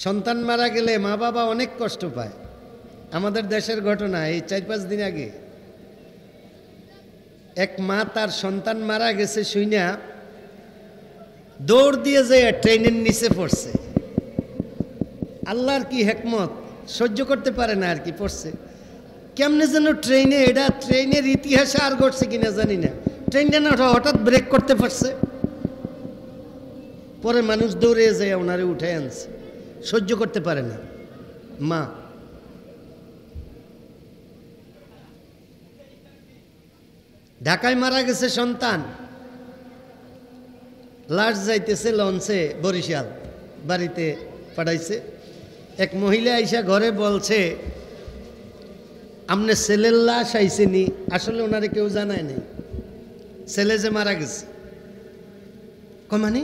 সন্তান মারা গেলে মা বাবা অনেক কষ্ট পায়। আমাদের দেশের ঘটনা, এই 4-5 দিন আগে এক মা তার সন্তান মারা গেছে শুইনা দৌড় দিয়ে যায় ট্রেনের নিচে পড়ছে। আল্লাহর কি হিকমত, সহ্য করতে পারে না আর কি, পড়ছে কেমনে যেন ট্রেনে, এটা ট্রেনের ইতিহাসে আর ঘটছে কিনা জানি না, ট্রেনটা না হঠাৎ ব্রেক করতে পারছে, পরে মানুষ দৌড়ে যায় ওনারে উঠে আনছে, সহ্য করতে পারে না মা। ঢাকায় মারা গেছে সন্তান, লাশ যাইতেছে লঞ্চে বরিশাল, বাড়িতে পাঠাইছে। এক মহিলা আইসা ঘরে বলছে আমনে ছেলের লাশ আইসেনি, আসলে ওনারে কেউ জানায় নাই ছেলে যে মারা গেছে। মানে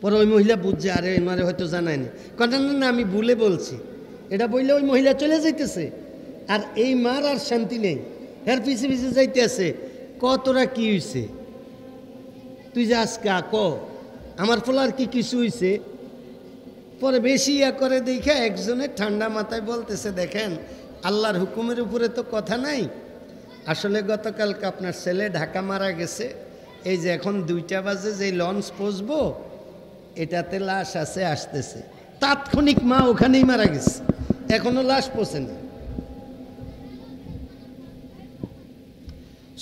পরে ওই মহিলা বুঝছে আরে এমারে হয়তো জানায়নি, কথা না আমি ভুলে বলছি এটা বললে ওই মহিলা চলে যাইতেছে। আর এই মার আর শান্তি নেই, এর পিছে পিছে যাইতে আছে, তোরা কি হয়েছে, তুই যে আজকে ক আমার ফলার কি কিছু হয়েছে। পরে বেশি ইয়া করে দেখে একজনের ঠান্ডা মাথায় বলতেছে দেখেন আল্লাহর হুকুমের উপরে তো কথা নাই, আসলে গতকালকে আপনার ছেলে ঢাকা মারা গেছে, এই যে এখন 2টা বাজে যে লঞ্চ পৌঁছবো এটাতে লাশ আছে আসতেছে। তাৎক্ষণিক মা ওখানেই মারা গেছে, এখনো লাশ পৌঁছেনি।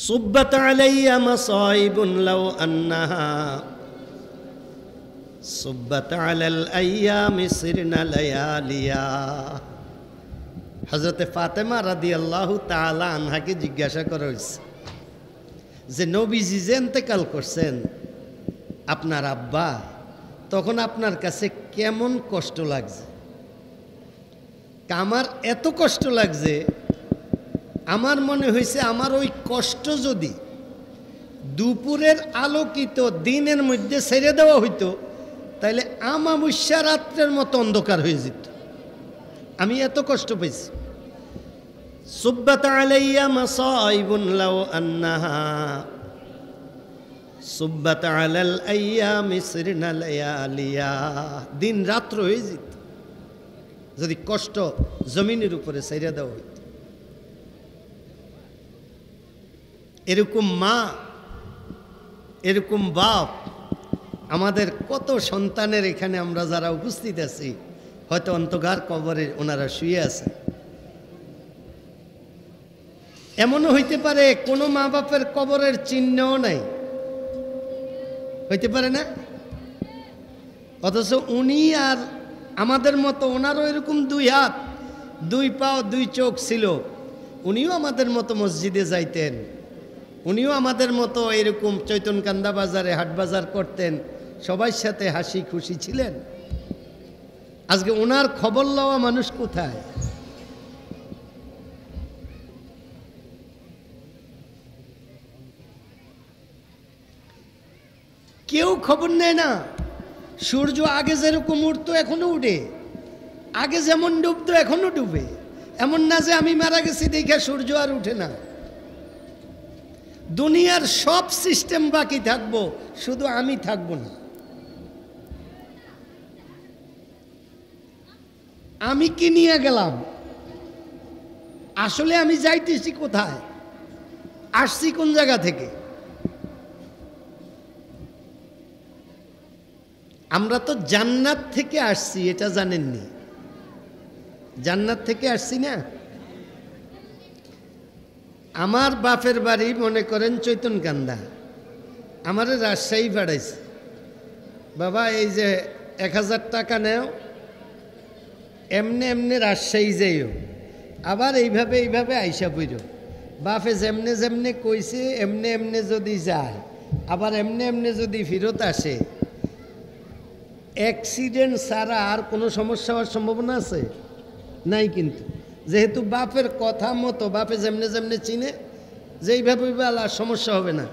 সুব্বাত আলাইয়া মাসাইবুন লাউ আন্নাহা সুব্বাত আলাল আইয়ামি সিরনা লায়ালিয়া। হযরতে ফাতেমা রাদিয়াল্লাহু তাআলা আনহাকে জিজ্ঞাসা করা হয়েছে যে নবীজি যে ইন্তেকাল করছেন আপনার আব্বা, তখন আপনার কাছে কেমন কষ্ট লাগছে? আমার এত কষ্ট লাগছে, আমার মনে হয়েছে আমার ওই কষ্ট যদি দুপুরের আলোকিত দিনের মধ্যে ছেড়ে দেওয়া হইতো তাহলে আমাবস্যা রাত্রের মতো অন্ধকার হয়ে যেত, আমি এত কষ্ট পেয়েছি। সুব্বাত আলাইয়া মাসাইবুন লাউ আন্নাহা সুব্বাত আলাল আইয়ামি সিরনা লায়ালিয়া। দিন রাত্র হয়ে যেত যদি কষ্ট জমিনের উপরে ছেড়ে দেওয়া হইত। এরকম মা, এরকম বাপ, আমাদের কত সন্তানের এখানে আমরা যারা উপস্থিত আছি হয়তো অন্ধকার কবরে ওনারা শুয়ে আছে। এমনও হইতে পারে কোনো মা বাপের কবরের চিহ্নও নাই, হইতে পারে না, অথচ উনি আর আমাদের মতো, ওনারও এরকম 2 হাত 2 পা 2 চোখ ছিল, উনিও আমাদের মতো মসজিদে যাইতেন, উনিও আমাদের মতো এরকম চৈতনকান্দা বাজারে হাট বাজার করতেন, সবার সাথে হাসি খুশি ছিলেন। আজকে ওনার খবর লওয়া মানুষ কোথায়? কেউ খবর নেয় না। সূর্য আগে যেরকম উঠতো এখনো উঠে, আগে যেমন ডুবতো এখনো ডুবে, এমন না যে আমি মারা গেছি দেখে সূর্য আর উঠে না। দুনিয়ার সব সিস্টেম বাকি থাকবো, শুধু আমি থাকবো না। আমি কি নিয়ে গেলাম, আসলে আমি যাইতেছি কোথায়, আসছি কোন জায়গা থেকে? আমরা তো জান্নাত থেকে আসছি, এটা জানেননি? জান্নাত থেকে আসছি না। আমার বাপের বাড়ি মনে করেন চৈতনকান্দা, আমারে রাজশাহী পাঠাইছে, বাবা এই যে 1000 টাকা নেও, এমনি এমনি রাজশাহী যাইও, আবার এইভাবে এইভাবে আইসা পড়ো। বাপে যেমনে যেমনে কইছে এমনি এমনি যদি যায়, আবার এমনি এমনি যদি ফেরত আসে, অ্যাক্সিডেন্ট ছাড়া আর কোনো সমস্যা হওয়ার সম্ভাবনা আছে? নাই। কিন্তু যেহেতু বাপের কথা মতো, বাপে যেমনে যেমনে চিনে, যেইভাবে আর সমস্যা হবে না,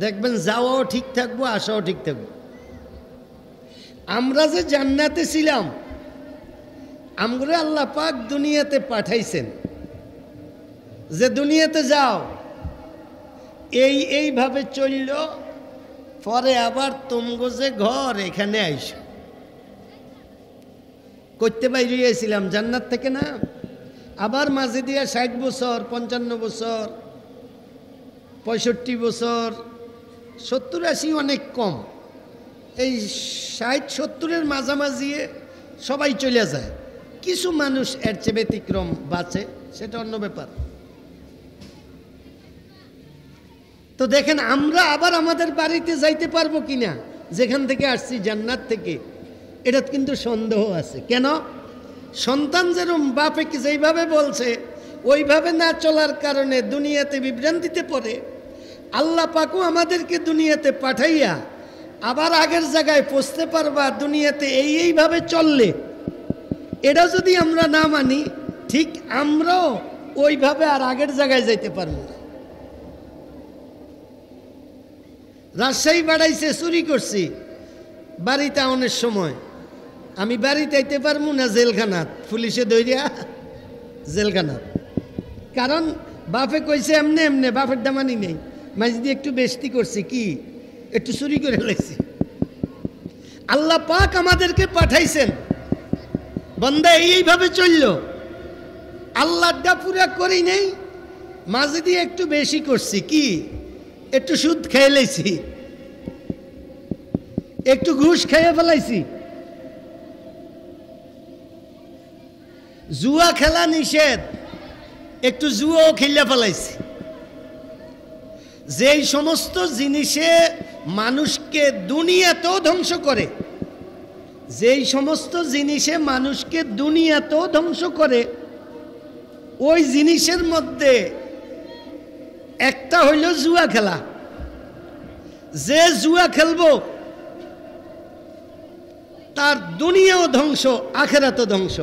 দেখবেন যাওয়াও ঠিক থাকবো, আসাও ঠিক থাকবো। আমরা যে জান্নাতে ছিলাম, আমরা আল্লাহ পাক দুনিয়াতে পাঠাইছেন যে দুনিয়াতে যাও, এইভাবে চলল, পরে আবার তোমগো যে ঘর এখানে আইসো। করতে বাইরে গিয়েছিলাম জান্নাত থেকে না, আবার মাঝে দিয়া 60 বছর 55 বছর 65 বছর 70-80 অনেক কম, এই 60-70-এর মাঝামাঝি সবাই চলে যায়। কিছু মানুষ এর চেয়ে ব্যতিক্রম বাঁচে, সেটা অন্য ব্যাপার। তো দেখেন আমরা আবার আমাদের বাড়িতে যাইতে পারবো কিনা, যেখান থেকে আসছি জান্নাত থেকে, এটা কিন্তু সন্দেহ আছে। কেন? সন্তান যেরকম বাপেকে যেইভাবে বলছে ওইভাবে না চলার কারণে দুনিয়াতে বিভ্রান্তিতে পড়ে, আল্লাহ পাকও আমাদেরকে দুনিয়াতে পাঠাইয়া আবার আগের জায়গায় পৌঁছতে পারবা দুনিয়াতে এইভাবে চললে, এটা যদি আমরা না মানি, ঠিক আমরাও ওইভাবে আর আগের জায়গায় যাইতে পারবো না। রাজশাহী বাড়াইছে, চুরি করছি, বাড়িতে আউনের সময় আমি বাড়িতে আইতে পারবো না, জেলখানাত পুলিশে দইরিয়া জেলখানাত। কারণ বাপে কইছে এমনি এমনি, বাপের দামানি নেই, মাঝে দিয়ে একটু বেশতি করছি, কি একটু চুরি করে লাগছি। আল্লাহ পাক আমাদেরকে পাঠাইছেন, বান্দা এইভাবে চলল, আল্লাহটা পুরা করি নেই, মাঝে দিয়ে একটু বেশি করছি, কি একটু সুদ খেয়ে লাইছি, একটু ঘুষ খেয়ে ফেলাইছি। জুয়া খেলা নিষেধ, একটু জুয়াও খেলে ফেলাইছি। যেই সমস্ত জিনিসে মানুষকে দুনিয়াতেও ধ্বংস করে, যেই সমস্ত জিনিসে মানুষকে দুনিয়াতেও ধ্বংস করে, ওই জিনিসের মধ্যে একটা হইল জুয়া খেলা। যে জুয়া খেলবো তার দুনিয়াও ধ্বংস, আখেরাতও ধ্বংস।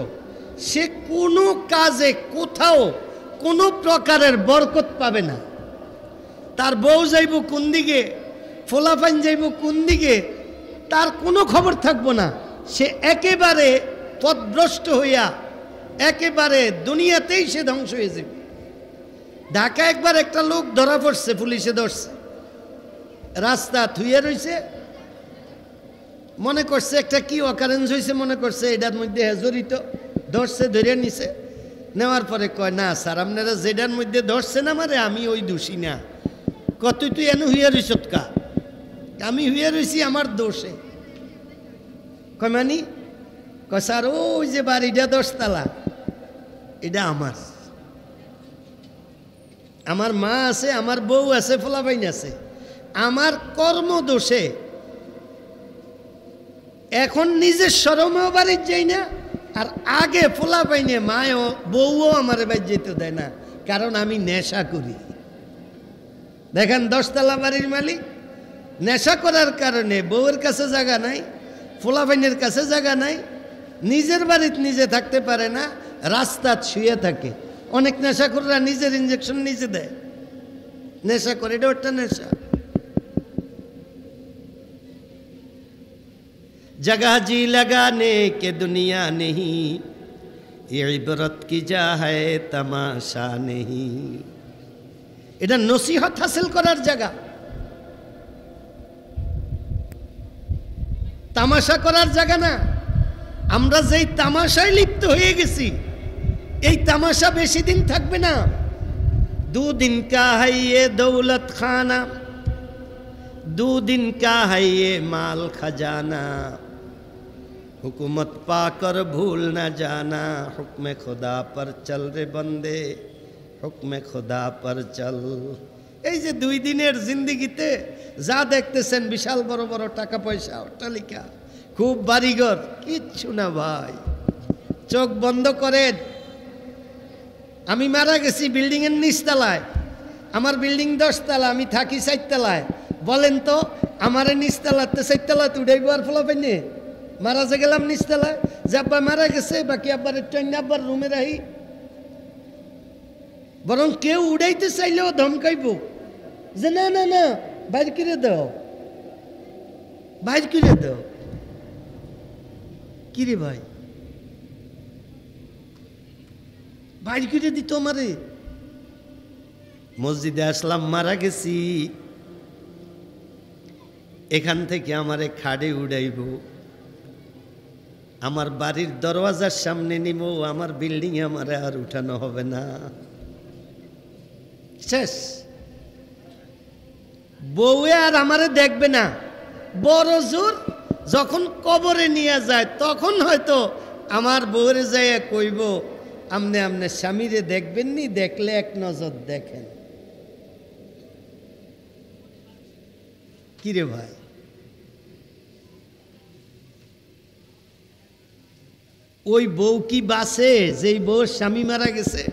সে কোনো কাজে কোথাও কোনো প্রকারের বরকত পাবে না। তার বউ যাইব কোন দিকে, ফোলাফাইন যাইব কোন দিকে, তার কোনো খবর থাকবো না। সে একেবারে পথভ্রষ্ট হইয়া একেবারে দুনিয়াতেই সে ধ্বংস হয়ে যাবে। ঢাকা একবার একটা লোক ধরা পড়ছে, পুলিশে ধরছে, রাস্তা থুয়ে রয়েছে, মনে করছে একটা কি অকারেন্স হয়েছে, মনে করছে এটার মধ্যে জড়িত, ধরছে, ধরে নিছে। নেওয়ার পরে কয়, না স্যার, আপনারা যেটার মধ্যে ধরছেন আমারে, আমি ওই দোষী না। কত তুই এনে হুইয়া রইছ কা? আমি হুইয়া রইছি আমার দোষে। কয় মানি? কয় স্যার ওই যে বাড়িটা 10 তলা, এটা আমার, আমার মা আছে, আমার বউ আছে, ফোলাবাইন আছে, আমার কর্ম দোষে এখন নিজের শরমেও বাড়ির যাই না, আর আগে ফোলাবাইনে মায়ও বউও আমার বাড়ি যেতে দেয় না, কারণ আমি নেশা করি। দেখেন 10 তলা বাড়ির মালিক, নেশা করার কারণে বউয়ের কাছে জায়গা নাই, ফোলাবাইনের কাছে জায়গা নাই, নিজের বাড়িতে নিজে থাকতে পারে না, রাস্তা শুয়ে থাকে। অনেক নেশাখোররা নিজের ইঞ্জেকশন নিজে দেয়, নেশা করে, এটা ওটা নেশা। जगह जी लगाने के दुनिया नहीं, ये इबरत की जा है तमाशा नहीं। এটা নসিহত হাসিল করার জায়গা, তামাশা করার জায়গা না। আমরা যেই তামাশায় লিপ্ত হয়ে গেছি, এই তামাশা বেশি দিন থাকবে না। 2 दिन का है ये दौलत खाना, 2 दिन का है ये माल खजाना, हुकूमत पाकर भूल न जाना, हुक्म खुदा पर चल रे बंदे, हुक्म खुदा पर चल। এই যে 2 দিনের জিন্দেগিতে যা দেখতেছেন, বিশাল বড় বড় টাকা পয়সা, অট্টালিকা, খুব বাড়িঘর, কিচ্ছু না ভাই। চোখ বন্ধ করেন। আমি মারা গেছি বিল্ডিংয়ের নিচতলায়, আমার বিল্ডিং 10 তলা, আমি থাকি 4 তলায়। বলেন তো আমার নিচতলাতে 4 তলাতে উঠাইব আর ফলাফাইনে? মারা যে গেলাম নিচতলায়, যে আব্বা মারা গেছে, বাকি আব্বার একটু আব্বার রুমে রাহি। বরং কেউ উড়াইতে চাইলেও ধমকাইব যে না না না, বাইর করে দাও, বাইর করে দাও। কিরে ভাই, বাইর করে দিত আমারে। মসজিদে আসলাম, মারা গেছি, এখান থেকে আমারে খাড়ে উড়াইব, আমার বাড়ির দরওয়াজার সামনে নিব, আমার বিল্ডিং আমার আর উঠানো হবে না। শেষ। বউয়ে আর আমারে দেখবে না। বড় জোর যখন কবরে নিয়ে যায় তখন হয়তো আমার বউরে যাইয়া কইব, আমনে আমনে স্বামীরে দেখবেন নি, দেখলে এক নজর দেখেন। কিরে ভাই, ওই বউ কি বাঁচে যেই বউর স্বামী মারা গেছে?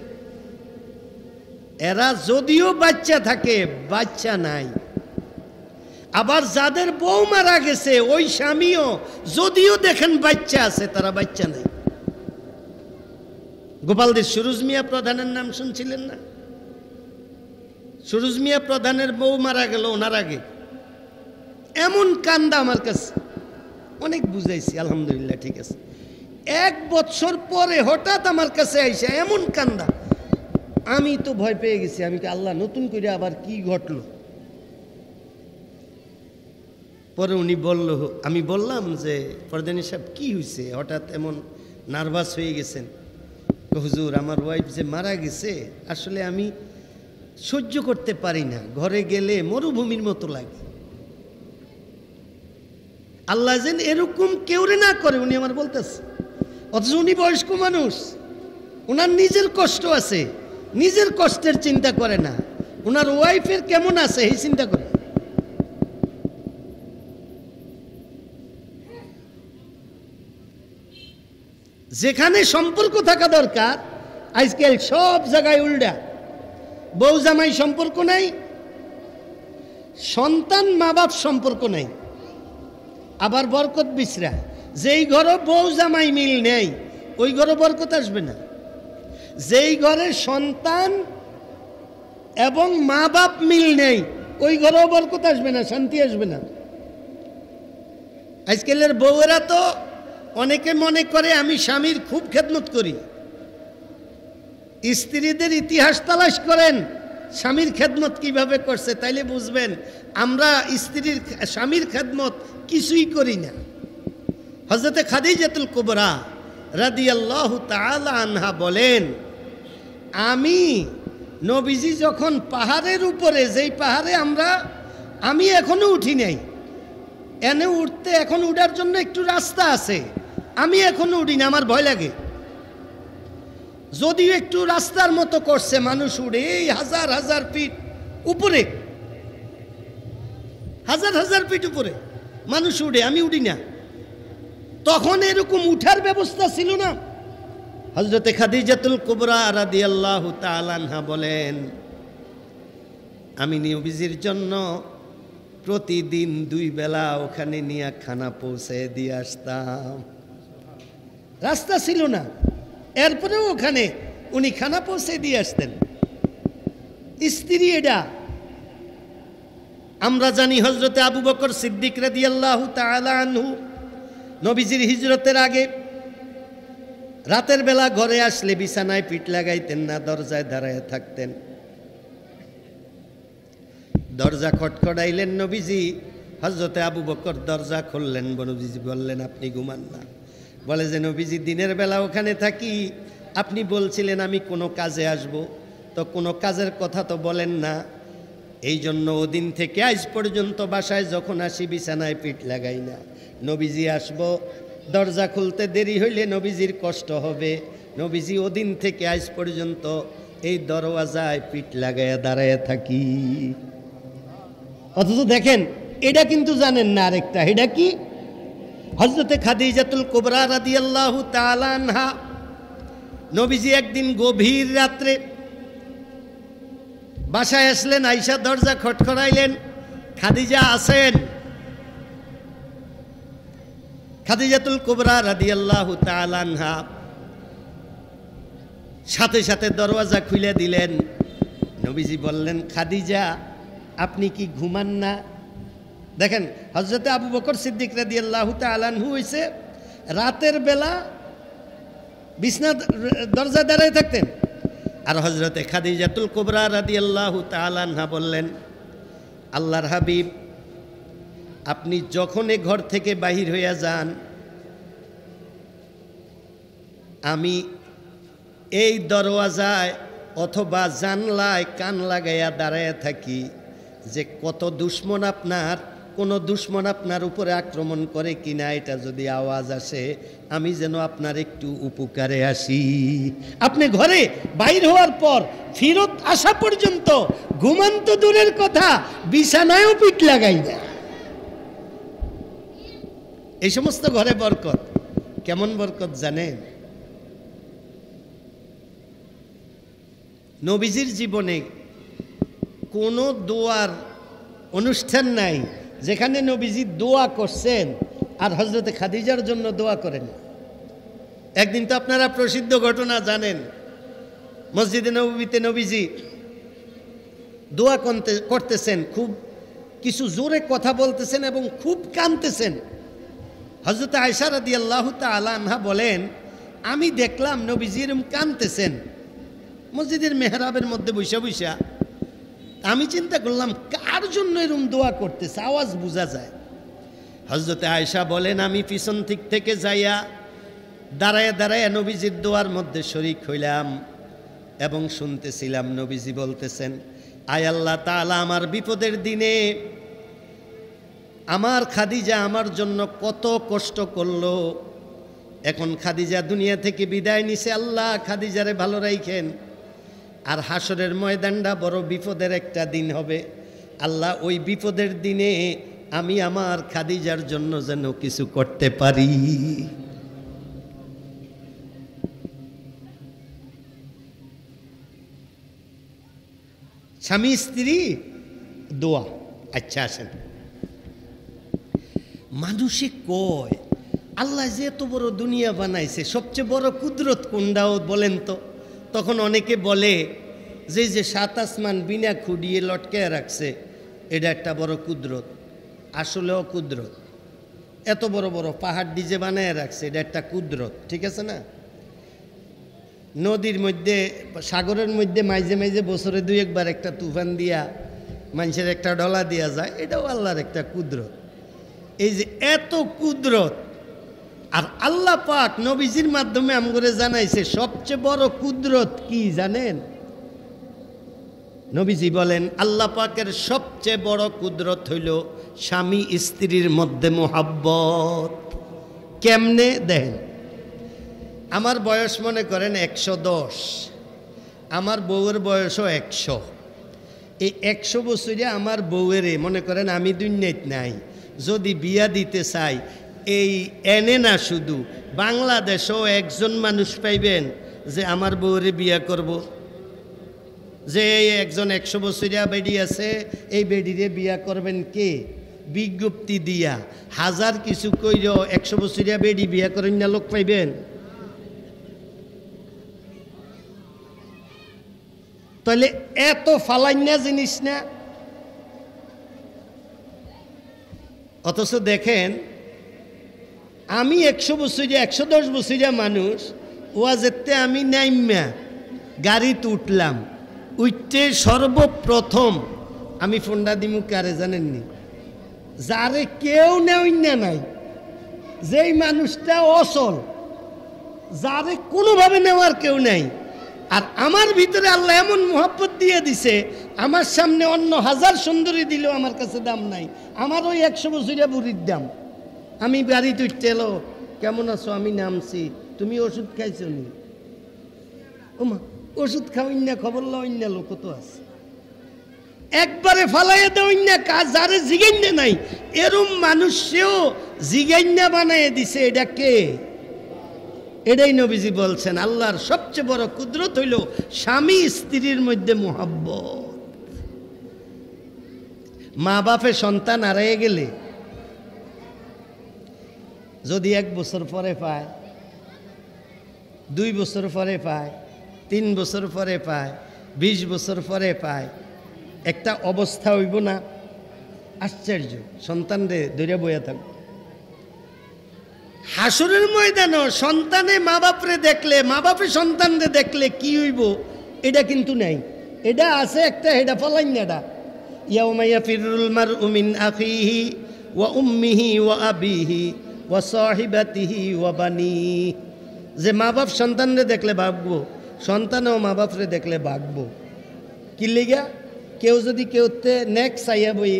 এরা যদিও বাচ্চা থাকে, বাচ্চা নাই। আবার যাদের বউ মারা গেছে ওই স্বামীও যদিও দেখেন বাচ্চা আছে, তারা বাচ্চা নাই। গোপালদের সুরুজ মিয়া প্রধানের নাম শুনছিলেন না? সুরুজ মিয়া প্রধানের বউ মারা গেল ওনার আগে, এমন কান্দা আমার কাছে। অনেক বুঝাইছি, আলহামদুলিল্লাহ ঠিক আছে। 1 বছর পরে হঠাৎ আমার কাছে আইসা এমন কান্দা, আমি তো ভয় পেয়ে গেছি। আমি আল্লাহ নতুন করে আবার কি ঘটলো। পরে উনি বলল, আমি বললাম যে প্রধানী সাহেব কি হয়েছে, হঠাৎ এমন নার্ভাস হয়ে গেছেন? হুজুর আমার ওয়াইফ যে মারা গেছে, আসলে আমি সহ্য করতে পারি না, ঘরে গেলে মরুভূমির মতো লাগে। আল্লাহ যেন এরকম কেউরে না করে, উনি আমার বলতেছে। অথচ উনি বয়স্ক মানুষ, ওনার নিজের কষ্ট আছে, নিজের কষ্টের চিন্তা করে না, ওনার ওয়াইফের কেমন আছে এই চিন্তা করে। যেখানে সম্পর্ক থাকা দরকার আজকাল সব জায়গায় উল্টা। বউ জামাই সম্পর্ক নাই, সন্তান মা বাপ সম্পর্ক নাই, আবার বরকত বিছরা। যেই ঘরে বউ জামাই মিল নেই ওই ঘরে বরকত আসবে না। যেই ঘরে সন্তান এবং মা বাপ মিল নেই ওই ঘরেও বরকত আসবে না, শান্তি আসবে না। আজকালের বউয়েরা তো অনেকে মনে করে আমি স্বামীর খুব খেদমত করি। স্ত্রীদের ইতিহাস তালাশ করেন, স্বামীর খেদমত কিভাবে করছে, তাইলে বুঝবেন আমরা স্বামীর খেদমত কিছুই করি না। হযরতে খাদিজাতুল কুবরা রাদিয়াল্লাহু তাআলা আনহা বলেন, আমি নবীজি যখন পাহাড়ের উপরে, যেই পাহাড়ে আমি এখনো উঠি নাই, এনে উঠতে এখন উঠার জন্য একটু রাস্তা আছে, আমি এখনো উঠি না, আমার ভয় লাগে। যদিও একটু রাস্তার মতো করছে, মানুষ উড়ে এই হাজার হাজার ফিট উপরে, হাজার হাজার ফিট উপরে মানুষ উড়ে, আমি উঠি না। তখন এরকম উঠার ব্যবস্থা ছিল না। হযরতে খাদিজাতুল কুবরা রাদিয়াল্লাহু তাআলা আনহা বলেন, আমি নবীজির জন্য প্রতিদিন 2 বেলা ওখানে নিয়ে খানা পৌঁছে দিয়ে আসতাম। রাস্তা ছিল না, এরপরেও ওখানে উনি খানা পৌঁছে দিয়ে আসতেন। স্ত্রী এটা আমরা জানি। হযরতে আবু বকর সিদ্দিক রাদিয়াল্লাহু তাআলা আনহু নবীজির হিজরতের আগে রাতের বেলা ঘরে আসলে বিছানায় পিঠ লাগাইতেন না, দরজায় দাঁড়ায় থাকতেন। দরজা খটখটাইলেন নবীজি, হযরতে আবু বকর দরজা খুললেন, নবীজি বললেন আপনি ঘুমান না। বলে যে নবীজি দিনের বেলা ওখানে থাকি, আপনি বলছিলেন আমি কোনো কাজে আসব, তো কোনো কাজের কথা তো বলেন না, এই জন্য ওদিন থেকে আজ পর্যন্ত বাসায় যখন আসি বিছানায় পিঠ লাগাই না। নবীজি আসবো, দরজা খুলতে দেরি হইলে নবীজির কষ্ট হবে, নবীজি ওদিন থেকে আজ পর্যন্ত এই দরওয়াজায় পিঠ লাগাইয়া দাঁড়াইয়া থাকি। অথচ দেখেন এটা কিন্তু জানেন না আরেকটা, এটা কি? হযরতে খাদিজাতুল কুবরা রাদিয়াল্লাহু তাআলা আনহা নবীজি একদিন গভীর রাত্রে বাসায় আসলেন, আয়েশা দরজা খটখটাইলেন, খাদিজা আছেন। খাদিজাতুল কুবরা রাদিয়াল্লাহু তাআলা আনহা সাথে সাথে দরওয়াজা খুলে দিলেন। নবীজি বললেন, খাদিজা আপনি কি ঘুমান না? দেখেন হযরতে আবু বকর সিদ্দিক রাদিয়াল্লাহু তাআলা আনহু হইছে রাতের বেলা বিছনা দরজা দাঁড়ায় থাকতেন, আর হযরতে খাদিজাতুল কুবরা রাদিয়াল্লাহু তাআলা আনহা বললেন, আল্লাহর হাবিব আপনি যখন ঘর থেকে বাহির হইয়া যান আমি এই দরওয়াজায় অথবা জানলায় কান লাগাইয়া দাঁড়াইয়া থাকি যে কত দুশ্মন আপনার, কোনো দুশ্মন আপনার উপরে আক্রমণ করে কিনা, এটা যদি আওয়াজ আসে আমি যেন আপনার একটু উপকারে আসি। আপনি ঘরে বাইর হওয়ার পর ফিরত আসা পর্যন্ত ঘুমান তো দূরের কথা, বিছানায়ও পিঠ লাগাই দেয়। এই সমস্ত ঘরে বরকত। কেমন বরকত জানেন? নবীজির জীবনে কোনো দোয়ার অনুষ্ঠান নাই যেখানে নবীজি দোয়া করছেন আর হযরতে খাদিজার জন্য দোয়া করেন। একদিন তো আপনারা প্রসিদ্ধ ঘটনা জানেন, মসজিদে নববীতে নবীজি দোয়া করতেছেন, খুব কিছু জোরে কথা বলতেছেন এবং খুব কাঁদতেছেন। হযরতে আয়েশা রাদিয়াল্লাহু তাআলা আনহা বলেন, আমি দেখলাম নবীজি এরকম কাঁদতেছেন মসজিদের মেহরাবের মধ্যে বৈশা বৈশা। আমি চিন্তা করলাম কার জন্য এরকম দোয়া করতেছে, আওয়াজ বোঝা যায়। হযরতে আয়েশা বলেন, আমি পিছন দিক থেকে যাইয়া দাঁড়ায় দাঁড়ায় নবীজির দোয়ার মধ্যে শরীক হইলাম এবং শুনতেছিলাম নবীজি বলতেছেন, আয় আল্লাহ তাআলা, আমার বিপদের দিনে আমার খাদিজা আমার জন্য কত কষ্ট করলো, এখন খাদিজা দুনিয়া থেকে বিদায় নিছে, আল্লাহ খাদিজারে ভালো রাখেন। আর হাসরের ময়দানটা বড় বিপদের একটা দিন হবে, আল্লাহ ওই বিপদের দিনে আমি আমার খাদিজার জন্য যেন কিছু করতে পারি। স্বামী স্ত্রী দোয়া। আচ্ছা আসেন, মানুষে কয় আল্লাহ যে এত বড় দুনিয়া বানাইছে সবচেয়ে বড় কুদরত কোনটাও বলেন তো? তখন অনেকে বলে যে যে সাত আসমান বিনা খুঁড়িয়ে লটকে রাখছে এটা একটা বড় কুদরত। আসলেও কুদরত। এত বড় বড় পাহাড় ডিজে বানায় রাখছে এটা একটা কুদরত, ঠিক আছে না? নদীর মধ্যে সাগরের মধ্যে মাঝে মাঝে বছরে দুই একবার একটা তুফান দিয়া মানুষের একটা ডলা দেওয়া যায়, এটাও আল্লাহর একটা কুদরত। এই যে এত কুদরত, আর আল্লাহ পাক নবীজির মাধ্যমে আমগরে জানাইছে সবচেয়ে বড় কুদরত কি জানেন? নবীজি বলেন আল্লাহ পাকের সবচেয়ে বড় কুদরত হইল স্বামী স্ত্রীর মধ্যে মোহাব্বত। কেমনে দেখেন, আমার বয়স মনে করেন 110, আমার বউয়ের বয়সও 100। এই 100 বছরে আমার বউয়ের মনে করেন আমি দুনিয়াতে নাই, যদি বিয়া দিতে চাই এই এনে না শুধু বাংলাদেশেও একজন মানুষ পাইবেন যে আমার বউরে বিয়া করব, যে একজন 100 বছরিয়া বেডি আছে এই বেডিরে বিয়া করবেন কে? বিজ্ঞপ্তি দিয়া হাজার কিছু কইর 100 বছরিয়া বেডি বিয়া করেন না লোক পাইবেন? তাহলে এত ফালাইনা জিনিস না। অথচ দেখেন আমি 100 বছরিয়া 110 বছরিয়া মানুষ, ওয়াজেতে আমি নাইম্যা গাড়িতে উঠলাম, উঠতে সর্বপ্রথম আমি ফোনটা দিমু কারে জানেননি? যারে কেউ নেই না নাই, যেই মানুষটা অচল, যারে কোনোভাবে নেওয়ার কেউ নাই, আর আমার ভিতরে আল্লাহ এমন মোহাব্বত দিয়ে দিছে, আমার সামনে অন্য হাজার সুন্দরী দিলেও আমার কাছে দাম নাই, আমার ওই 100 বছরিয়া বুড়ির দাম। আমি গাড়িতে উঠতে এলো, কেমন আছো? আমি নামছি, তুমি ওষুধ খাইছো নি? ওমা ওষুধ খাওয়াই না, খবর লওয়াই না, লোক তো আছে একবারে ফালাইয়া দেওয়াই না, কাজ যারে জিগাইনা নাই এরম মানুষেও জিগাইনা বানাইয়া দিছে। এটা কে? এটাই নবীজি বলছেন আল্লাহর সবচেয়ে বড় কুদরত হইল স্বামী স্ত্রীর মধ্যে মোহাব্বত। মা বাপে সন্তান হারিয়ে গেলে যদি 1 বছর পরে পায়, 2 বছর পরে পায়, 3 বছর পরে পায়, 20 বছর পরে পায়, একটা অবস্থা হইব না? আশ্চর্য। সন্তান রে ধরে বইয়া থাকবে। হাসরের ময়দানও সন্তানে মা বাপরে দেখলে, মা বাপে সন্তানরে দেখলে কি হইব এটা কিন্তু নাই। এটা আছে একটা, এটা ফলাইনাটা ইয়াউমা ইয়াফিরুল মারউ মিন আখিহি ওয়া উম্মিহি ওয়া আবিহি ওয়া সাহিবাতিহি ওয়া বানিহি। যে মা বাপ সন্তানরে দেখলে ভাগবো, সন্তানও মা বাপরে দেখলে ভাগবো। কি লিগা? কেউ যদি কেউতে নেক চাইয়া বই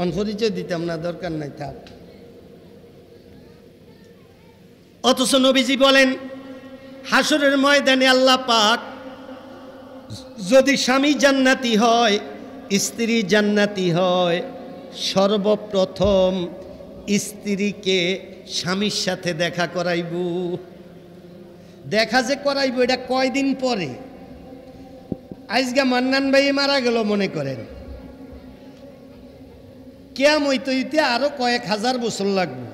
অনপরিচয় দিতাম না, দরকার নাই, থাক। অথচ নবীজি বলেন হাসরের ময়দানে আল্লাহ পাক যদি স্বামী জান্নাতি হয়, স্ত্রী জান্নাতি হয়, সর্বপ্রথম স্ত্রীকে স্বামীর সাথে দেখা করাইব। দেখা যে করাইব এটা কয়দিন পরে? আজকে মান্নান ভাই মারা গেল মনে করেন, কিয়ামত হইতে আরো কয়েক হাজার বছর লাগবে,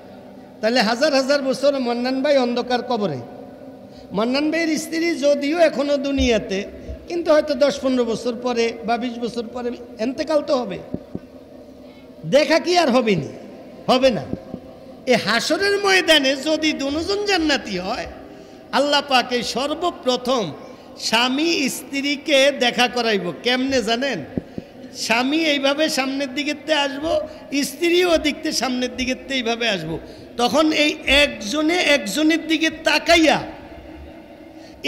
তাহলে হাজার হাজার বছর মান্নান ভাই অন্ধকার কবরে। মান্নান ভাইয়ের স্ত্রী যদিও এখনো দুনিয়াতে, কিন্তু হয়তো 10-15 বছর পরে বা 20 বছর পরে এন্তেকাল তো হবে। দেখা কি আর হবে না? হবে না। এই হাসরের ময়দানে যদি দুজন জান্নাতি হয়, আল্লাহ পাকে সর্বপ্রথম স্বামী স্ত্রীকে দেখা করাইব। কেমনে জানেন? স্বামী এইভাবে সামনের দিকেতে আসবো, স্ত্রীও দিকতে সামনের দিকেতে এইভাবে আসবো। তখন এই একজনে একজনের দিকে তাকাইয়া,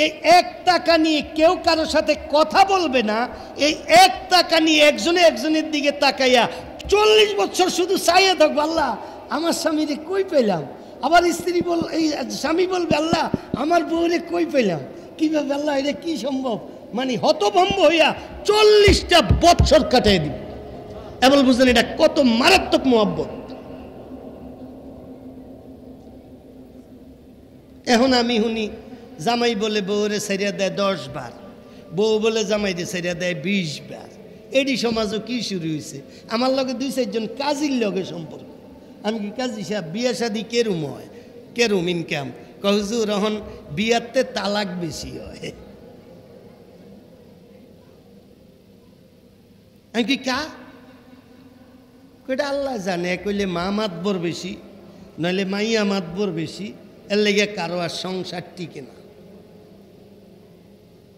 এই এক টাকা নিয়ে কেউ কারোর সাথে কথা বলবে না। এই এক টাকা নিয়ে একজনে একজনের দিকে তাকাইয়া 40 বছর শুধু চাইয়া থাকবো, আল্লাহ আমার স্বামীরে কই পেলাম। আবার স্ত্রী এই স্বামী বলবে, আল্লাহ আমার বউরে কই পেলাম। কিভাবে আল্লাহ, এটা কি সম্ভব? মানে হতভম্ব হইয়া 40টা বছর কাটাই দিব। এবার বুঝলেন এটা কত মারাত্মক মহব্বত। এখন আমি শুনি জামাই বলে বউরে সাইরা দেয় 10 বার, বউ বলে জামাইরে সাইরা দেয় 20 বার। এডি সমাজও কি শুরু হয়েছে? আমার লগে 2-4 জন কাজীর লগে সম্পর্ক। আমি কি কাজী সাহেব বিয়া শাদি কেরুম হয়? কেরুম ইনকাম? হুজুর এখন বিয়াতে তালাক বেশি হয়। আমি কি কা কইটা আল্লাহ জানে, কইলে মা মাতবর বেশি, নইলে মাইয়া মাতবর বেশি, এর লেগে কারো আর সংসার টিকে না।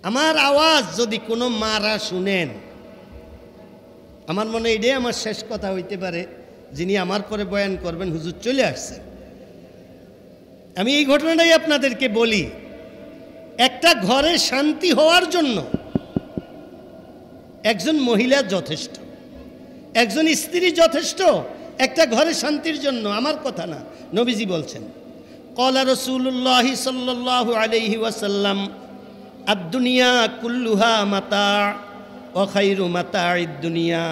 আমার আওয়াজ যদি কোনো মারা শুনেন, আমার মনে হয় এটাই আমার শেষ কথা হইতে পারে। যিনি আমার পরে বয়ান করবেন হুজুর চলে আসছেন। আমি এই ঘটনাটাই আপনাদেরকে বলি। একটা ঘরে শান্তি হওয়ার জন্য একজন মহিলা যথেষ্ট, একজন স্ত্রী যথেষ্ট একটা ঘরে শান্তির জন্য। আমার কথা না, নবীজি বলছেন, ক্বালা রাসূলুল্লাহ সাল্লাল্লাহু আলাইহি ওয়াসাল্লাম, আদ-দুনিয়া কুল্লুহা মাতা ওয়া খায়রু মাতা'id দুনিয়া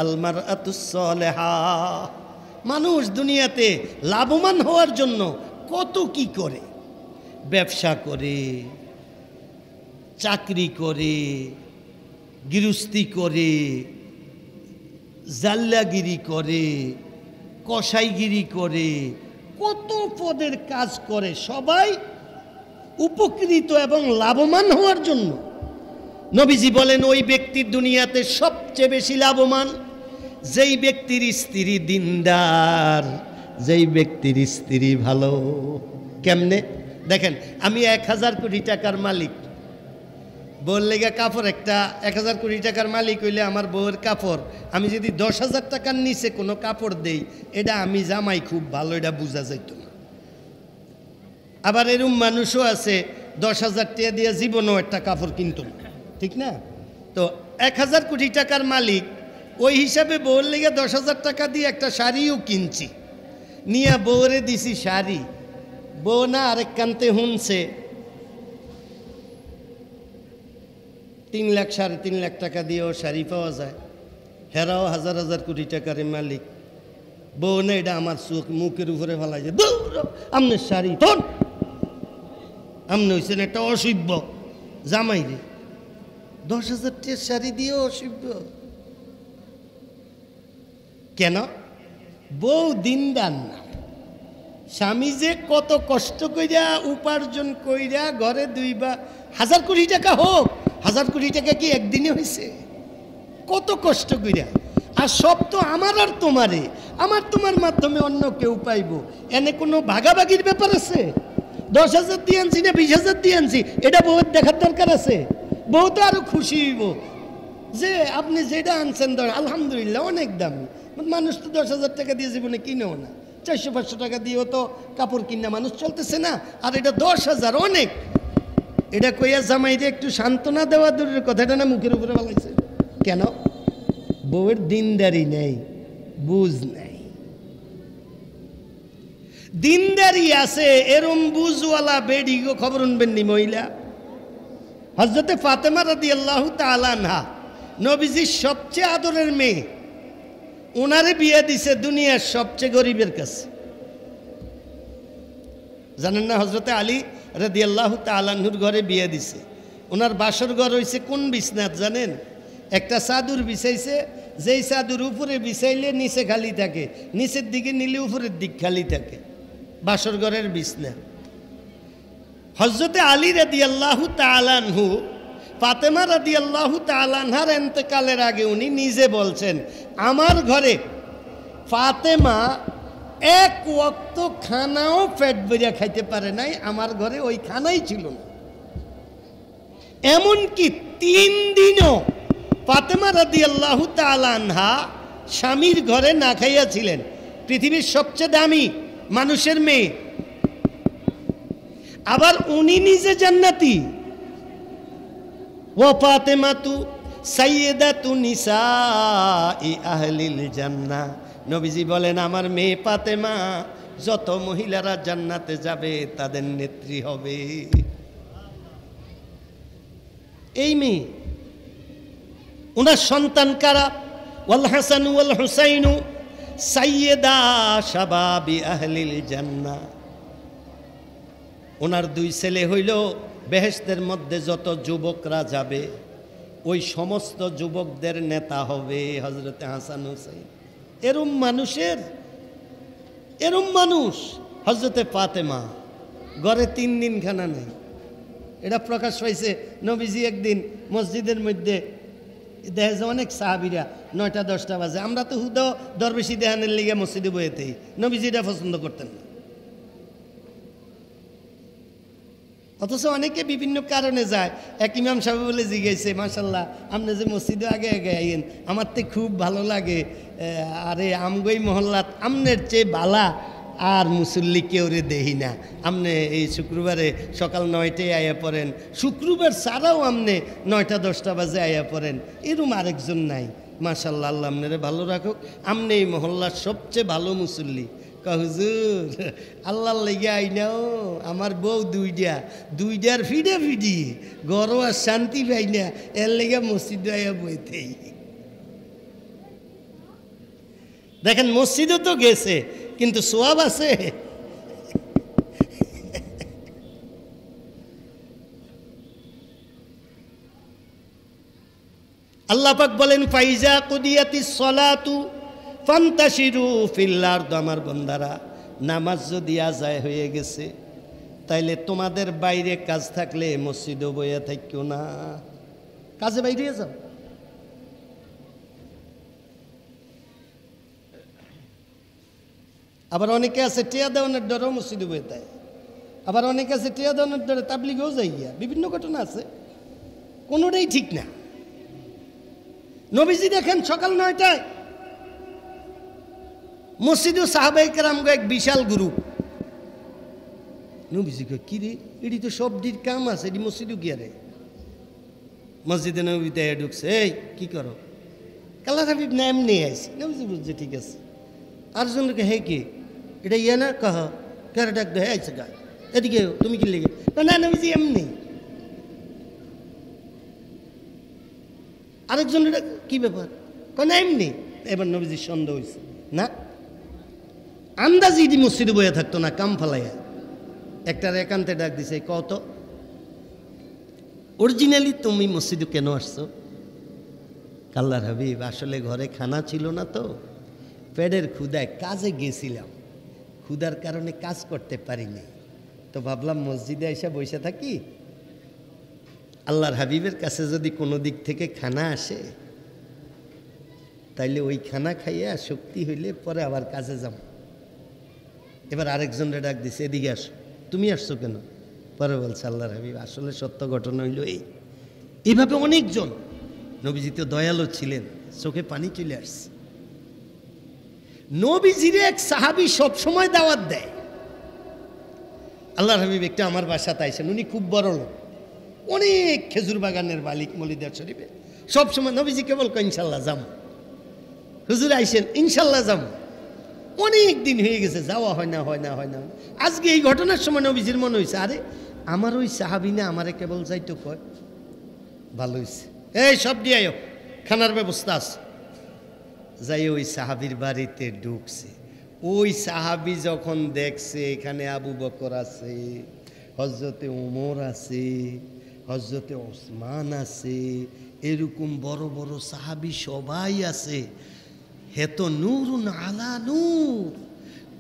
আল মারআতুস সালিহা। মানুষ দুনিয়াতে লাভবান হওয়ার জন্য কত কি করে, ব্যবসা করে, চাকরি করে, গৃহস্থী করে, জাল্লাগিরি করে, কসাইগিরি করে, কত পদের কাজ করে, সবাই উপকৃত এবং লাভবান হওয়ার জন্য। নবীজি বলেন ওই ব্যক্তির দুনিয়াতে সবচেয়ে বেশি লাভবান যেই ব্যক্তির স্ত্রী দিনদার, যেই ব্যক্তির স্ত্রী ভালো। কেমনে? দেখেন, আমি 1000 কোটি টাকার মালিক, বউর লেগে কাপড় একটা 1000 কোটি টাকার মালিক হইলে আমার বউয়ের কাপড় আমি যদি 10,000 টাকার নিচে কোনো কাপড় দেই, এটা আমি জামাই খুব ভালো, এটা বোঝা যাইত না। আবার এরকম মানুষও আছে 10,000 টাকা দিয়ে জীবনও একটা কাপড় কিনত না, ঠিক না? তো 1000 কোটি টাকার মালিক, ওই হিসাবে বউর লেগে 10,000 টাকা দিয়ে একটা শাড়িও কিনছি, নিয়ে বউরে দিছি শাড়ি। বউ না আরেক কান্তে শুনছে 3 লাখ 3.5 লাখ টাকা দিয়েও শাড়ি পাওয়া যায়, হেরাও 1000 কোটি টাকার মালিক। বউ না এটা আমার চোখ মুখের উপরে ফেলাই যে আমনের শাড়ি তোর, আমনে হয়েছেন একটা অসভ্য জামাই রে, 10,000 টাকার শাড়ি দিয়েও অসভ্য কেন? বউ দিনদার না। স্বামী যে কত কষ্ট কইরা উপার্জন কইরা ঘরে 2 বা 1000 কোটি টাকা হোক, 1000 কোটি টাকা কি একদিনে হয়েছে? কত কষ্ট কইরা। আর সব তো আমার আর তোমারে, আমার তোমার মাধ্যমে অন্য কেউ পাইব। এনে কোনো ভাগাভাগির ব্যাপার আছে? 10,000 দিয়ে আনছি না 20,000 দিয়ে আনছি, এটা বউয়ের দেখার দরকার আছে? বউ তো আরো খুশি হইব যে আপনি যেটা আনছেন, আলহামদুলিল্লাহ অনেক দামি। মানুষ তো 10,000 টাকা দিয়ে জীবনে কিনেও না, 400-500 টাকা দিয়েও তো কাপড় কিনা মানুষ চলতেছে না, আর এটা 10,000 অনেক। এটা কইয়া জামাইরে একটু সান্ত্বনা দেওয়া দূরের কথা, এটা না মুখের উপরে বলাইছে। কেন? বউয়ের দিনদারি নেই, বুঝ নেই। দিনদারি আছে এরম বুঝওয়ালা বেডিগো খবর উনবেননি মহিলা। হযরতে ফাতেমা রাদিয়াল্লাহু তাআলা আনহা নবীজির সবচেয়ে আদরের মেয়ে, ওনারে বিয়ে দিছে দুনিয়ার সবচেয়ে গরিবের কাছে। জানেন না, হযরতে আলী রাদিয়াল্লাহু তাআলা আনহুর ঘরে বিয়ে দিছে। ওনার বাসর ঘর হইছে কোন বিছনাত জানেন? একটা চাদর বিছাইছে, যেই চাদর উপরে বিছাইলে নিচে খালি থাকে, নিচের দিকে নিলে উপরের দিক খালি থাকে, বাসর ঘরের বিছনা। হযরতে আলী রাদিয়াল্লাহু তাআলা আনহু ফাতেমা রাদিয়াল্লাহু তাআলা আনহার ইন্তেকালের আগে উনি নিজে বলছেন, আমার ঘরে ফাতেমা এক ওয়াক্ত খানাও পেট ভরিয়া খাইতে পারে নাই, আমার ঘরে ওই খানাই ছিল না। এমনকি 3 দিনও ফাতেমা রাদিয়াল্লাহু তাআলা আনহা স্বামীর ঘরে না খাইয়াছিলেন। পৃথিবীর সবচেয়ে দামি মানুষের মেয়ে, আবার উনি নিজে জান্নাতি। ওয়া ফাতেমাতু সাইয়্যিদাতু নিসাই আহলিল জান্নাহ। নবীজি বলেন, আমার মেয়ে ফাতেমা যত মহিলারা জান্নাতে যাবে তাদের নেত্রী হবে। এই মেয়ে, ওনার সন্তান কারা? ওয়াল হাসান ওয়াল হুসাইনু সাইয়্যিদা শাবাবি আহলিল জান্নাহ। ওনার 2 ছেলে হইল বেহেশতের মধ্যে যত যুবকরা যাবে ওই সমস্ত যুবকদের নেতা হবে হযরতে হাসান হুসাইন। এরম মানুষের, এরম মানুষ হযরতে ফাতেমা, ঘরে 3 দিন খানা নেই। এটা প্রকাশ পাইছে নবীজি একদিন মসজিদের মধ্যে দেখে যে অনেক সাহাবীরা 9টা-10টা বাজে, আমরা তো হুদা দরবেশি দেহানের লিগে মসজিদে বইতেই, নবীজি এটা পছন্দ করতেন না। অথচ অনেকে বিভিন্ন কারণে যায়। এক ইমাম সাহেব বলে জিজ্ঞাসে, মাশাল্লাহ আপনি যে মসজিদে আগে আগে আইন, আমার তো খুব ভালো লাগে। আরে আমগই মহল্লাত আমনের চেয়ে বালা আর মুসল্লি কেউ রে দেহি না। আপনি এই শুক্রবারে সকাল 9টায় আয়া পড়েন, শুক্রবার ছাড়াও আপনি 9টা-10টা বাজে আয়া পড়েন, এরম আরেকজন নাই। মাশাল্লাহ, আল্লাহ আপনারে ভালো রাখুক, আপনি এই মহল্লার সবচেয়ে ভালো মুসল্লি। হুজুর আল্লাহর লেগে আইনাও, আমার বউ 2টার ফিডে ফিডি গরো আর শান্তি পাই না, এর লেগে মসজিদে আয়া বইতেই। দেখেন মসজিদও তো গেছে, কিন্তু সোয়াব আছে। আল্লাহ পাক বলেন, ফাইজা কুদিয়াতিস সালাতু ফান্তাশিরু ফিল আরদ। আমার বান্দারা, নামাজ যদি আজায় হয়ে গেছে তাইলে তোমাদের বাইরে কাজ থাকলে মসজিদে বইয়া থাকিও না, কাজে বাইরে যাও। আবার অনেকে আছে টিয়া দেওয়ানের ডরেও মসজিদে বইয়ে দেয়, আবার অনেকে আছে টিয়া দেওয়ানের ডরে তাবলিগেও যাইয়া। বিভিন্ন ঘটনা আছে, কোনোটাই ঠিক না। নবীজি দেখেন সকাল 9টায় মসজিদে সাহাবায়ে কেরামগো এক বিশাল গ্রুপ। নবীজি কয়, কি রে, এটি তো সবটির কাম আছে, এটি মসজিদে গিয়া রে। মসজিদে নবীতে ঢুকছে, এই কি করো? কালার হাবিব না এমনি আইসি। নবীজি বুঝছে ঠিক আছে। আরেকজনকে, হে কি এটা ইয়ে না, কহ কারে ডাক দে, আইসে গা এদিকে, তুমি কি লেগে? না নবীজি এমনি। আরেকজন, এটা কি ব্যাপার? না এমনি। এবার নবীজির সন্দেহ হয়েছে, না আন্দাজি ইডি মসজিদে বইয়া থাকতো না, কাম ফালাইয়া। একটার একান্তে ডাক দিছে, কত অরিজিনালি তুমি মসজিদে কেন আসছো? আল্লাহর হাবিব, আসলে ঘরে খানা ছিল না তো, পেটের ক্ষুদায় কাজে গেছিলাম, ক্ষুদার কারণে কাজ করতে পারিনি, তো ভাবলাম মসজিদে এসে বসে থাকি। আল্লাহর হাবিবের কাছে যদি কোনো দিক থেকে খানা আসে তাইলে ওই খানা খাইয়া শক্তি হইলে পরে আবার কাজে যাব। এবার আরেকজনরে ডাক দিছে, এদিকে আসো। তুমি আসছো কেন? পরে বলছে, আল্লাহর হাবিব আসলে সত্য ঘটনা হইল এইভাবে অনেকজন। নবীজি তো দয়ালু ছিলেন, চোখে পানি চলে আসছে। নবীজির এক সাহাবী সব সময় দাওয়াত দেয়। আল্লাহর হাবিব একটা আমার বাসাতে আইছেন, উনি খুব বড় লোক, অনেক খেজুর বাগানের মালিক মলিদার শরীফে। সব সময় নবীজি কেবল কয় ইনশাল্লাহ যাম, হুজুর আইসেন ইনশাল্লাহ যাম। অনেক দিন হয়ে গেছে, যাওয়া হয় না হয় না হয় না। আজকে এই ঘটনার সময় নবীজির মনে হয়েছে, আরে আমার ওই সাহাবী না আমারে কেবল যাইতো কয়, ভালো হয়েছে, এই সব দিয়ে আয়ো, খানার ব্যবস্থা আছে। যাই ওই সাহাবীর বাড়িতে ঢুকছে। ওই সাহাবী যখন দেখছে এখানে আবু বকর আছে, হযরতে ওমর আছে, হযরতে ওসমান আছে, এরকম বড় বড় সাহাবী সবাই আছে, হে তো নূরুন আলা নূর,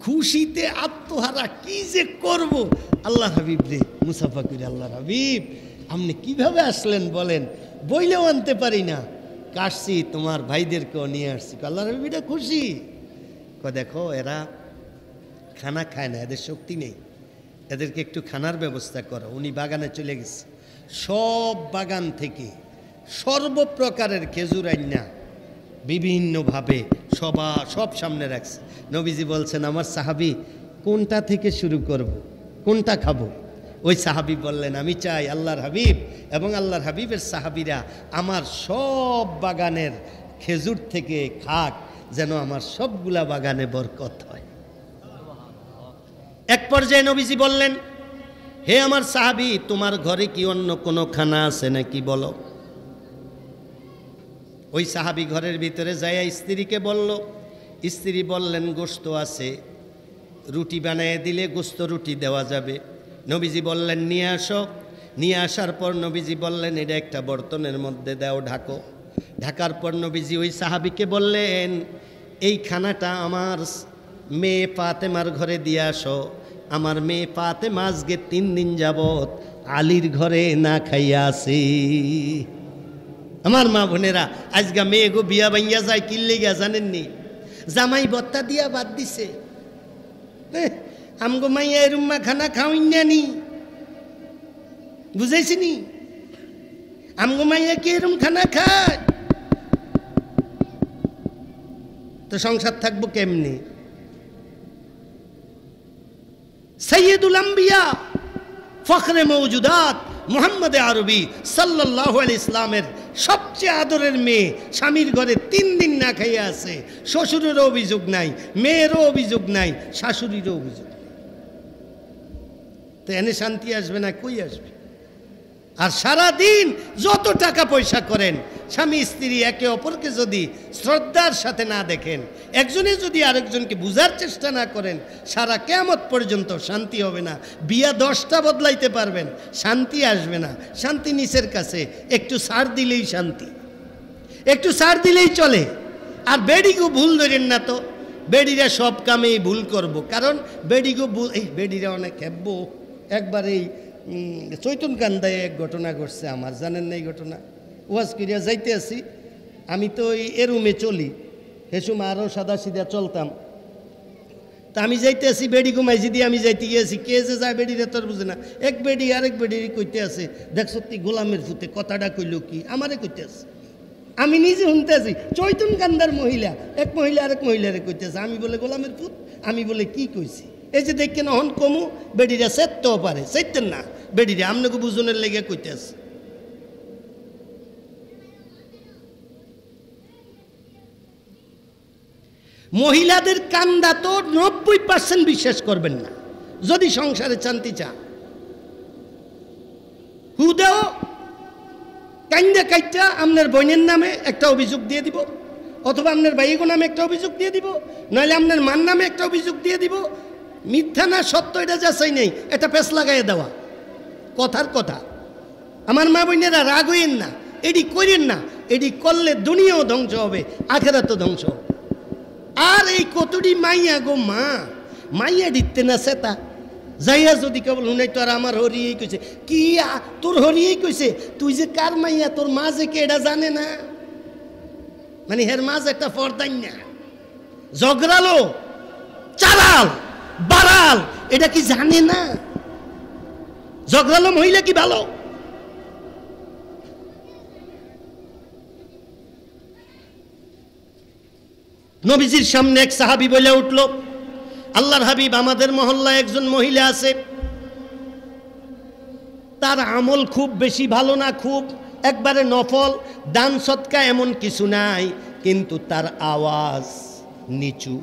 খুশিতে আত্মহারা, কি যে করব। আল্লাহ হাবিব রে মুসাফা করে, আল্লাহ হাবিব আপনি কিভাবে আসলেন বলেন, বইলেও আনতে পারি না, কাশছি তোমার ভাইদেরকেও নিয়ে আসছি। আল্লাহ হাবিব এটা খুশি। দেখো এরা খানা খায় না, এদের শক্তি নেই, এদেরকে একটু খানার ব্যবস্থা করো। উনি বাগানে চলে গেছে, সব বাগান থেকে সর্বপ্রকারের খেজুর আইনা বিভিন্নভাবে সব সামনে রাখছে। নবীজি বলছেন, আমার সাহাবী কোনটা থেকে শুরু করব, কোনটা খাবো? ওই সাহাবী বললেন, আমি চাই আল্লাহর হাবিব এবং আল্লাহর হাবিবের সাহাবীরা আমার সব বাগানের খেজুর থেকে খাক, যেন আমার সবগুলা বাগানে বরকত হয়। এক পর্যায়ে নবীজি বললেন, হে আমার সাহাবী, তোমার ঘরে কি অন্য কোনো খানা আছে নাকি বলো। ওই সাহাবী ঘরের ভিতরে যাইয়া স্ত্রীকে বলল। স্ত্রী বললেন, গোশত আছে, রুটি বানিয়ে দিলে গোশত রুটি দেওয়া যাবে। নবীজি বললেন, নিয়ে আসো। নিয়ে আসার পর নবীজি বললেন, এটা একটা বর্তনের মধ্যে দাও, ঢাকো। ঢাকার পর নবীজি ওই সাহাবীকে বললেন, এই খানাটা আমার মেয়ে ফাতেমার ঘরে দিয়ে আসো। আমার মেয়ে ফাতেমা আজকে 3 দিন যাবত আলীর ঘরে না খাইয়া আসি। আমার মা বোনেরা, আজকে মেয়ে গো বিয়া বাইয়া যায় কিনলে গিয়া জানেননি, জামাই বত্তা দিয়া বাদ দিছে। আমগো মাইয়া এরুম্মা খানা খাওয়াইনি, বুঝাইছি নি? আমগো মাইয়া কি এরম খানা খায়? তো সংসার থাকবো কেমনি? সৈয়দুল আম্বিয়া ফখরে মওজুদাত মুহাম্মদ আরবি সাল্লাল্লাহু আলাইহি ইসলামের সবচেয়ে আদরের মেয়ে স্বামীর ঘরে 3 দিন না খাইয়া আছে। শ্বশুরেরও অভিযোগ নাই, মেয়েরও অভিযোগ নাই, শাশুড়িরও অভিযোগ। তো এনে শান্তি আসবে না? কই আসবে? আর সারা দিন যত টাকা পয়সা করেন, স্বামী স্ত্রী একে অপরকে যদি শ্রদ্ধার সাথে না দেখেন, একজনে যদি আরেকজনকে বুঝার চেষ্টা না করেন, সারা কিয়ামত পর্যন্ত শান্তি হবে না। বিয়া 10টা বদলাইতে পারবেন, শান্তি আসবে না। শান্তি নিচের কাছে, একটু ছাড় দিলেই শান্তি, একটু ছাড় দিলেই চলে। আর বেডিগো ভুল ধরেন না তো, বেডিরা সব কামেই ভুল করব, কারণ বেডিগো এই বেডিরা অনেক হেব্বো। একবার এই চৈতন কান্দায় এক ঘটনা ঘটছে আমার, জানেন না এই ঘটনা? ওয়াজ করিয়া যাইতে আসি, আমি তো এ রুমে চলি, সে সময় আরও সাদা সিধা চলতাম। তা আমি যাইতে আসি, বেডি ঘুমাইছি দিয়ে আমি যাইতে গিয়েছি, কে যে যায় বেডিরে তোর বুঝে না। এক বেডি আরেক বেডির কইতে আছে, দেখ সত্যি গোলামের ফুতে কথাটা কইল কি, আমারে কইতে আছে। আমি নিজে শুনতে আছি, চৈতন কান্দার মহিলা এক মহিলা আরেক মহিলারে কইতে আছে, আমি বলে গোলামের ফুত, আমি বলে কি কইছি। এই যে দেখেন হন কমু, বেডিরা সেরতেও পারে, সেরতেন না, বেডিরা আপনাকে বুঝনের লেগে কইতে আছে। মহিলাদের কান্দা তো 90% বিশ্বাস করবেন না যদি সংসারে শান্তি চান। হুদেও কান্দা কাইটা আপনার বোনের নামে একটা অভিযোগ দিয়ে দিব, অথবা আপনার ভাইগো নামে একটা অভিযোগ দিয়ে দিব, নইলে আপনার মার নামে একটা অভিযোগ দিয়ে দিব। মিথ্যা না সত্য এটা যাচাই নেই, এটা পেছ লাগাইয়া দেওয়া, কথার কথা। আমার মা বোনেরা রাগ হইয়েন না, এডি করেন না, এডি করলে দুনিয়াও ধ্বংস হবে, আখেরাতও ধ্বংস হবে। আর এই কতটি মাইয়া গো মা, মাইয়া দিতে না সেতা যাইয়া যদি কেবল শুনাই, তো আর আমার হরিয়েই কইছে কি, তোর হরিয়েই কইছে, তুই যে কার মাইয়া, তোর মা যে কে এটা জানে না। মানে হের মাঝ একটা ফরদাই না, ঝগড়ালো, চালাল, বাড়াল, এটা কি জানে না? ঝগড়ালো মহিলা কি ভালো? নবীজির সামনে এক সাহাবী বলে উঠল, আল্লাহর হাবিব, আমাদের মহল্লায় একজন মহিলা আছে, তার আমল খুব বেশি ভালো না, খুব একবারে নফল, দান সৎকা এমন কিছু নাই, কিন্তু তার আওয়াজ নিচু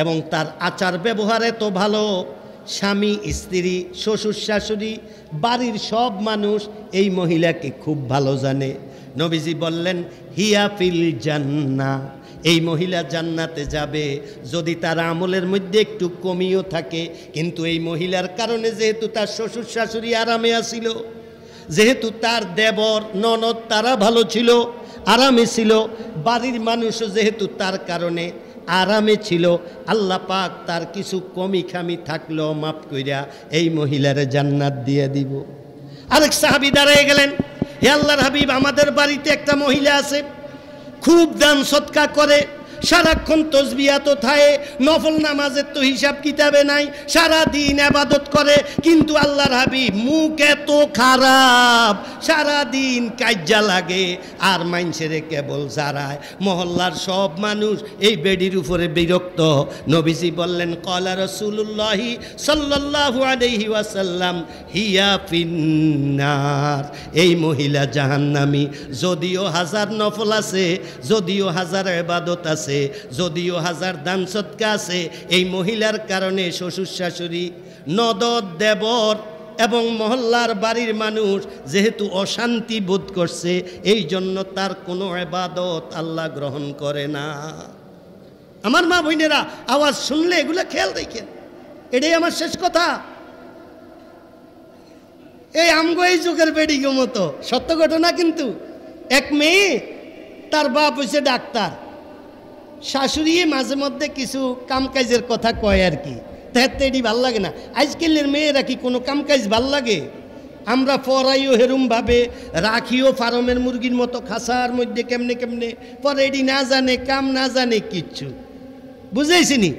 এবং তার আচার ব্যবহারে তো ভালো, স্বামী স্ত্রী শ্বশুর শাশুড়ি বাড়ির সব মানুষ এই মহিলাকে খুব ভালো জানে। নবীজি বললেন, হিয়া ফিল জান্নাহ, এই মহিলা জান্নাতে যাবে যদি তার আমলের মধ্যে একটু কমিও থাকে, কিন্তু এই মহিলার কারণে যেহেতু তার শ্বশুর শাশুড়ি আরামে আসিল, যেহেতু তার দেবর ননদ তারা ভালো ছিল, আরামে ছিল, বাড়ির মানুষও যেহেতু তার কারণে আরামে ছিল, আল্লাহ পাক তার কিছু কমি খামি থাকলেও মাফ কইরা এই মহিলারে জান্নাত দিয়ে দিব। আরেক সাহাবী দাঁড়িয়ে গেলেন, হে আল্লাহর হাবিব, আমাদের বাড়িতে একটা মহিলা আছে, খুব দান সৎকা করে, সারাক্ষণ তসবিহাত থাকে, নফল নামাজের তো হিসাব কিতাবে নাই, সারা দিন ইবাদত করে, কিন্তু আল্লাহর হাবিব মুখ এত খারাপ, সারা দিন কাজ্জা লাগে আর মাইনসেরে কেবল জারায়, মহল্লার সব মানুষ এই বেডির উপরে বিরক্ত। নবীজি বললেন, ক্বালা রাসূলুল্লাহি সাল্লাল্লাহু আলাইহি ওয়াসাল্লাম, হিয়া ফিন্নার, এই মহিলা জাহান্নামী। যদিও হাজার নফল আছে, যদিও হাজার ইবাদত আছে, যদিও হাজার দান সৎকা আছে, এই মহিলার কারণে শ্বশুর শাশুড়ি ননদ দেবর এবং মহল্লার বাড়ির মানুষ যেহেতু অশান্তি বোধ করছে, এই জন্য তার কোনো ইবাদত আল্লাহ গ্রহণ করে না। আমার মা বোনেরা, আওয়াজ শুনলে এগুলো খেয়াল রাখেন, এটাই আমার শেষ কথা। এই আমগো এই যুগের বেডিগো মতো সত্য ঘটনা, কিন্তু এক মেয়ে, তার বাপ হয়েছে ডাক্তার, শাশুড়ি মাঝে মধ্যে কিছু কামকাজের কথা কয় আর কি, তাহাতে এটি ভাল লাগে না। আজকালের মেয়েরা কি কোনো কামকাজ ভাল লাগে? আমরা পড়াইও হেরুমভাবে, রাখিও ফার্মের মুরগির মতো খাসার মধ্যে কেমনে কেমনে, পরে এটি না জানে, কাম না জানে কিচ্ছু, বুঝেছিনি?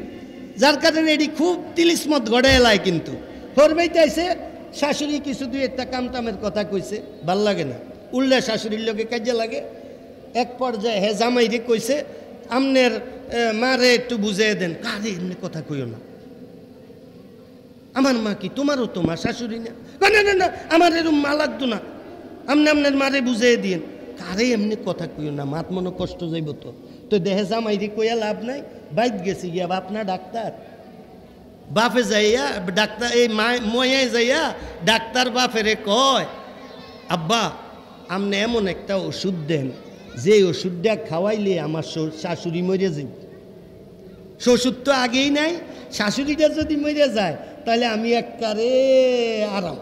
যার কারণে এটি খুব তিলিসমত গড়ে এলায়। কিন্তু হরবাইতে আইসে শাশুড়ি কিছু দুই একটা কাম টামের কথা কইছে, ভাল লাগে না, উল্লে শাশুড়ির লোকে কাজে লাগে। এক পর্যায়ে হে জামাইরে কইছে, আমনের মারে একটু বুঝিয়ে দেন। কারে এমনি কথা কইও না, আমার মা কি তোমারও তো মা, শাশুড়ি না? না না না, আমার এরকম মা লাগতো না, আমনে আপনার মারে বুঝিয়ে দিন। কারে এমনি কথা কইও না, মাত মনে কষ্ট যাইব তো। তো দেহে জামাইরে কইয়া লাভ নাই, বাইক গেছি গিয়া বাপ না ডাক্তার, বাপে যাইয়া ডাক্তার, এই ময়ায় যাইয়া ডাক্তার বাপেরে কয়, আব্বা আমনে এমন একটা ওষুধ দেন যে ওষুধটা খাওয়াইলে আমার শাশুড়ি মরে যাই। শ্বশুর তো আগেই নাই, শাশুড়িটা যদি মরে যায় তাহলে আমি একবারে আরাম।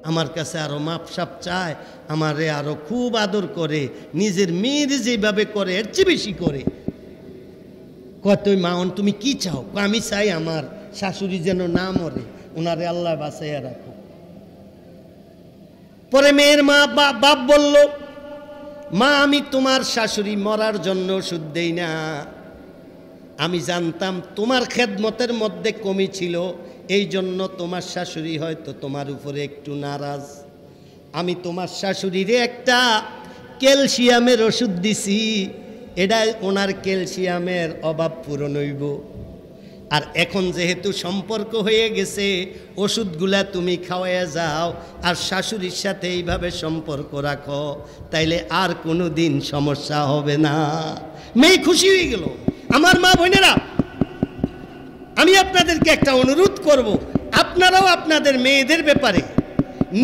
আমার কাছে আরো মাপসাপ চায়, আমারে আরো খুব আদর করে, নিজের মেয়ের যেভাবে করে এর চেয়ে বেশি করে। কত মাওন তুমি কি চাও? আমি চাই আমার শাশুড়ি যেন না মরে, ওনারে আল্লাহ বাঁচাইয়া রাখো। পরে মেয়ের মা বাপ বলল, মা আমি তোমার শাশুড়ি মরার জন্য ওষুধ দেই না, আমি জানতাম তোমার খেদমতের মধ্যে কমি ছিল, এই জন্য তোমার শাশুড়ি হয়তো তোমার উপরে একটু নারাজ। আমি তোমার শাশুড়িরে একটা ক্যালসিয়ামের ওষুধ দিছি, এটা ওনার ক্যালসিয়ামের অভাব পূরণ হইব। আর এখন যেহেতু সম্পর্ক হয়ে গেছে, ওষুধগুলা তুমি খাওয়াইয়া যাও আর শাশুড়ির সাথে এইভাবে সম্পর্ক রাখো, তাইলে আর কোনো দিন সমস্যা হবে না। মেয়ে খুশি হয়ে গেল। আমার মা বোনেরা, আমি আপনাদেরকে একটা অনুরোধ করব, আপনারাও আপনাদের মেয়েদের ব্যাপারে,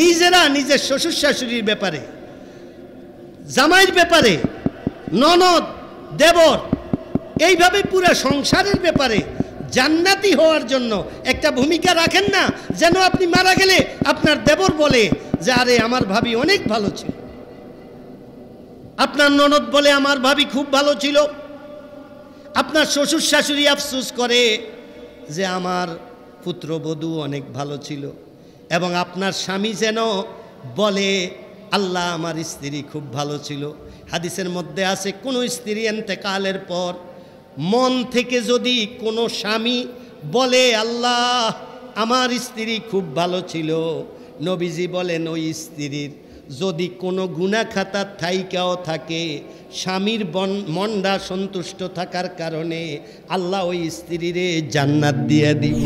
নিজেরা নিজের শ্বশুর শাশুড়ির ব্যাপারে, জামাইয়ের ব্যাপারে, ননদ দেবর, এইভাবে পুরো সংসারের ব্যাপারে জান্নাতি হওয়ার জন্য একটা ভূমিকা রাখেন না, যেন আপনি মারা গেলে আপনার দেবর বলে যে আরে আমার ভাবি অনেক ভালো ছিল, আপনার ননদ বলে আমার ভাবি খুব ভালো ছিল, আপনার শ্বশুর শাশুড়ি আফসোস করে যে আমার পুত্রবধূ অনেক ভালো ছিল, এবং আপনার স্বামী যেন বলে আল্লাহ আমার স্ত্রী খুব ভালো ছিল। হাদিসের মধ্যে আছে, কোনো স্ত্রী ইন্তেকালের পর মন থেকে যদি কোনো স্বামী বলে আল্লাহ আমার স্ত্রী খুব ভালো ছিল, নবীজি বলেন ওই স্ত্রীর যদি কোনো গুনাহ খাতা থাইকাও থাকে স্বামীর মনটা সন্তুষ্ট থাকার কারণে আল্লাহ ওই স্ত্রীরে জান্নাত দিয়ে দিব।